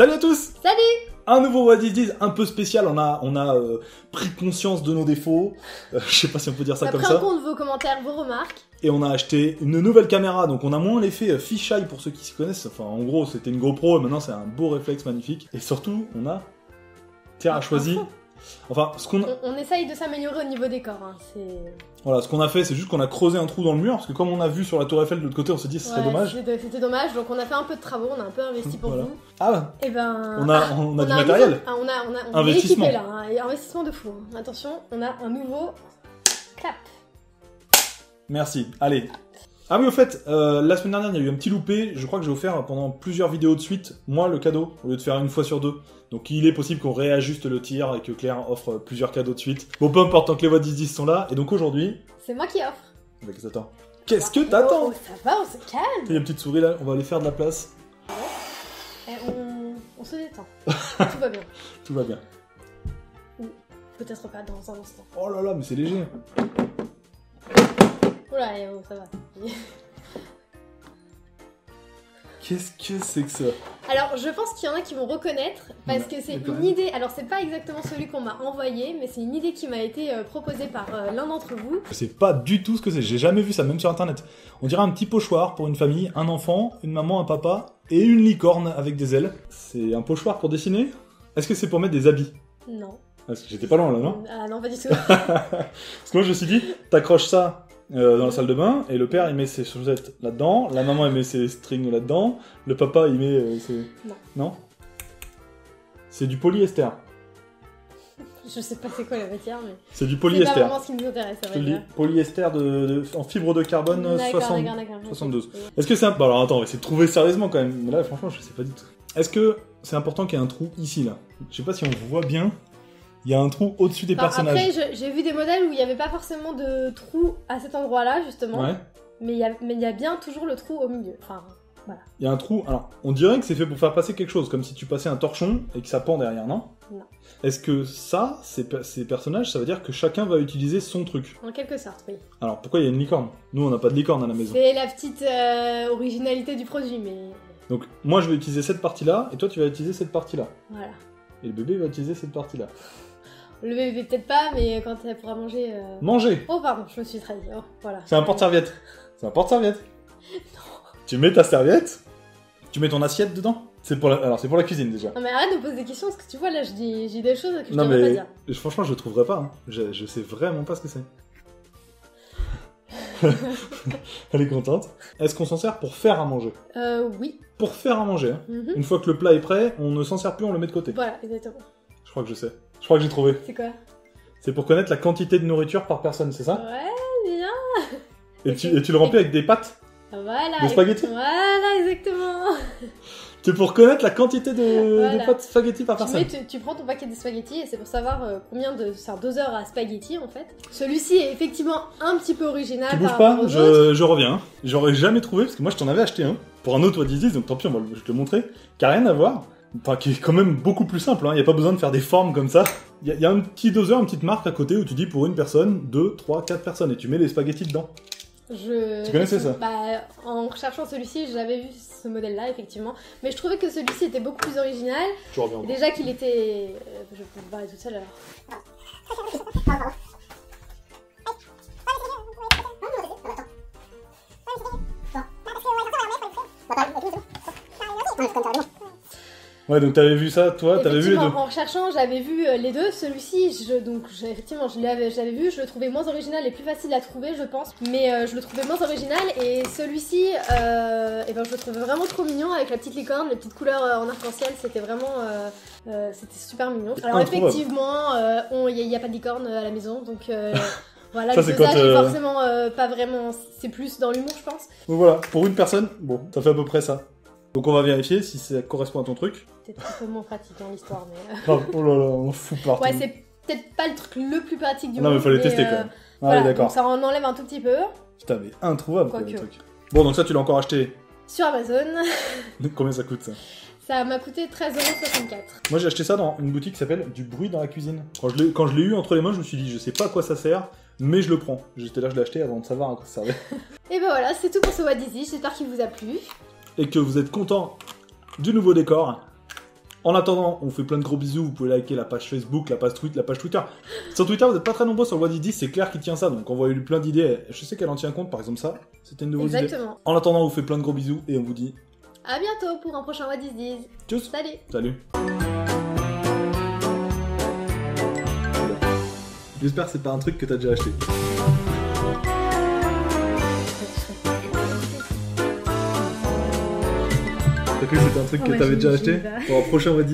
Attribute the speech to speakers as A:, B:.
A: Salut à tous!
B: Salut!
A: Un nouveau What Is This un peu spécial, on a pris conscience de nos défauts, je sais pas si on peut dire ça comme ça.
B: On a pris en compte vos commentaires, vos remarques.
A: Et on a acheté une nouvelle caméra, donc on a moins l'effet fisheye pour ceux qui s'y connaissent. Enfin en gros c'était une GoPro et maintenant c'est un beau réflexe magnifique. Et surtout on a... Pierre a choisi... Enfin,
B: on essaye de s'améliorer au niveau décor, hein.
A: Voilà, ce qu'on a fait, c'est juste qu'on a creusé un trou dans le mur, parce que comme on a vu sur la tour Eiffel de l'autre côté, on s'est dit que ce serait dommage.
B: C'était dommage, donc on a fait un peu de travaux, on a un peu investi pour vous.
A: Ah bah.
B: Et ben...
A: On a du matériel.
B: On
A: investissement.
B: est équipé là, hein, investissement de fou. Attention, on a un nouveau... Clap.
A: Merci, allez. Ah oui, au fait, la semaine dernière, il y a eu un petit loupé. Je crois que j'ai offert pendant plusieurs vidéos de suite, moi, le cadeau, au lieu de faire une fois sur deux. Donc il est possible qu'on réajuste le tir et que Claire offre plusieurs cadeaux de suite. Bon, peu importe, tant que les What Is This sont là. Et donc aujourd'hui...
B: C'est moi qui offre.
A: Qu'est-ce que t'attends? Qu'est-ce que t'attends?
B: Oh, ça va, on se calme.
A: Il y a une petite souris là, on va aller faire de la place.
B: Et on se détend. Tout va bien.
A: Tout va bien.
B: Ou peut-être pas dans un instant.
A: Oh là là, mais c'est léger.
B: Oula, ça va.
A: Qu'est-ce que c'est que ça?
B: Alors, je pense qu'il y en a qui vont reconnaître, parce que c'est une idée... Alors, c'est pas exactement celui qu'on m'a envoyé, mais c'est une idée qui m'a été proposée par l'un d'entre vous.
A: Je sais pas du tout ce que c'est, j'ai jamais vu ça, même sur internet. On dirait un petit pochoir pour une famille, un enfant, une maman, un papa, et une licorne avec des ailes. C'est un pochoir pour dessiner? Est-ce que c'est pour mettre des habits?
B: Non.
A: Parce que j'étais pas loin là, non?
B: Ah non, pas du tout.
A: Parce que moi je me suis dit, t'accroches ça dans la salle de bain, et le père il met ses chaussettes là-dedans, la maman elle met ses strings là-dedans, le papa il met ses...
B: Non.
A: Non? C'est du polyester.
B: Je sais pas c'est quoi la matière, mais...
A: C'est du
B: C'est
A: polyester.
B: pas vraiment ce qui nous intéresse, ça va dire.
A: Polyester en fibre de carbone 72.
B: D'accord.
A: Est-ce que c'est un... Bon, alors attends, on va essayer de trouver sérieusement quand même. Mais là franchement je sais pas du tout. Est-ce que c'est important qu'il y ait un trou ici là? Je sais pas si on voit bien. Il y a un trou au-dessus des personnages.
B: Après, j'ai vu des modèles où il n'y avait pas forcément de trou à cet endroit-là, justement.
A: Ouais.
B: Mais il y a bien toujours le trou au milieu. Enfin, voilà.
A: Il y a un trou... Alors, on dirait que c'est fait pour faire passer quelque chose, comme si tu passais un torchon et que ça pend derrière, non?
B: Non.
A: Est-ce que ça, ces personnages, ça veut dire que chacun va utiliser son truc?
B: En quelque sorte, oui.
A: Alors, pourquoi il y a une licorne? Nous, on n'a pas de licorne à la maison.
B: C'est la petite originalité du produit, mais...
A: Donc, moi, je vais utiliser cette partie-là, et toi, tu vas utiliser cette partie-là.
B: Voilà.
A: Et le bébé va utiliser cette partie-là.
B: Le bébé peut-être pas, mais quand elle pourra manger...
A: Manger!
B: Oh pardon, je me suis trahie. Oh, voilà.
A: C'est un porte-serviette. C'est un porte-serviette.
B: Non.
A: Tu mets ta serviette, tu mets ton assiette dedans. Alors, c'est pour la cuisine, déjà.
B: Non mais arrête de me poser des questions, parce que tu vois, là, j'ai des choses que je
A: Non,
B: devrais pas
A: mais
B: dire.
A: franchement, je le trouverai pas. Hein. Je sais vraiment pas ce que c'est. Elle est contente. Est-ce qu'on s'en sert pour faire à manger?
B: Oui.
A: Pour faire à manger. Hein.
B: Mm-hmm.
A: Une fois que le plat est prêt, on ne s'en sert plus, on le met de côté.
B: Voilà, exactement.
A: Je crois que je sais. Je crois que j'ai trouvé.
B: C'est quoi?
A: C'est pour connaître la quantité de nourriture par personne, c'est ça?
B: Ouais, bien.
A: Et tu le remplis avec des pâtes?
B: Voilà.
A: Des spaghettis?
B: Voilà, exactement.
A: C'est pour connaître la quantité de pâtes spaghettis par personne.
B: Tu prends ton paquet de spaghettis et c'est pour savoir combien de... C'est un doseur à spaghettis en fait. Celui-ci est effectivement un petit peu original.
A: Tu bouges pas, je reviens. J'aurais jamais trouvé, parce que moi je t'en avais acheté un. Pour un autre What Is This, donc tant pis, je vais te le montrer. Qui a rien à voir. Enfin, qui est quand même beaucoup plus simple, hein. Il n'y a pas besoin de faire des formes comme ça. Il y a un petit doseur, une petite marque à côté où tu dis pour une personne, 2, 3, 4 personnes, et tu mets les spaghettis dedans. Tu connaissais ça?
B: Bah, en recherchant celui-ci, j'avais vu ce modèle-là, effectivement. Mais je trouvais que celui-ci était beaucoup plus original.
A: Je reviens.
B: Déjà qu'il était... je peux te parler tout à l'heure.
A: Ouais, donc t'avais vu ça, toi, t'avais vu les deux.
B: En recherchant, j'avais vu les deux. Celui-ci, effectivement, je l'avais vu. Je le trouvais moins original et plus facile à trouver, je pense. Mais je le trouvais moins original. Et celui-ci, et ben, je le trouvais vraiment trop mignon avec la petite licorne, les petites couleurs en arc-en-ciel. C'était vraiment, c'était super mignon. Alors effectivement, il n'y a pas de licorne à la maison, donc. Voilà,
A: ça,
B: le dosage est forcément pas vraiment... C'est plus dans l'humour, je pense.
A: Donc voilà, pour une personne, bon, ça fait à peu près ça. Donc on va vérifier si ça correspond à ton truc.
B: C'est un peu moins pratique dans l'histoire, mais...
A: Oh là là, on fout partout.
B: Ouais, c'est peut-être pas le truc le plus pratique du
A: monde. Non, mais fallait tester quand même.
B: Voilà,
A: d'accord.
B: donc ça en enlève un tout petit peu.
A: Putain, mais introuvable quoi, le truc. Bon, donc ça, tu l'as encore acheté?
B: Sur Amazon.
A: Combien ça coûte ça?
B: Ça m'a coûté 13,64 €.
A: Moi j'ai acheté ça dans une boutique qui s'appelle Du bruit dans la cuisine. Quand je l'ai eu entre les mains, je me suis dit, je sais pas à quoi ça sert, mais je le prends. J'étais là, je l'ai acheté avant de savoir à quoi ça servait.
B: Et ben voilà, c'est tout pour ce What Is This. J'espère qu'il vous a plu.
A: Et que vous êtes content du nouveau décor. En attendant, on vous fait plein de gros bisous. Vous pouvez liker la page Facebook, la page Twitter. Sur Twitter, vous n'êtes pas très nombreux sur le What It Is, c'est Claire qui tient ça, donc envoyez-lui plein d'idées. Je sais qu'elle en tient compte, par exemple ça. C'était une de vos idées.
B: Exactement.
A: En attendant, on vous fait plein de gros bisous et on vous dit
B: À bientôt pour un prochain What Is This.
A: tchuss.
B: Salut.
A: Salut. J'espère que c'est pas un truc que t'as déjà acheté. T'as cru que c'était un truc que
B: Ouais,
A: t'avais déjà
B: j'y
A: acheté
B: vais.
A: pour un prochain What It Is.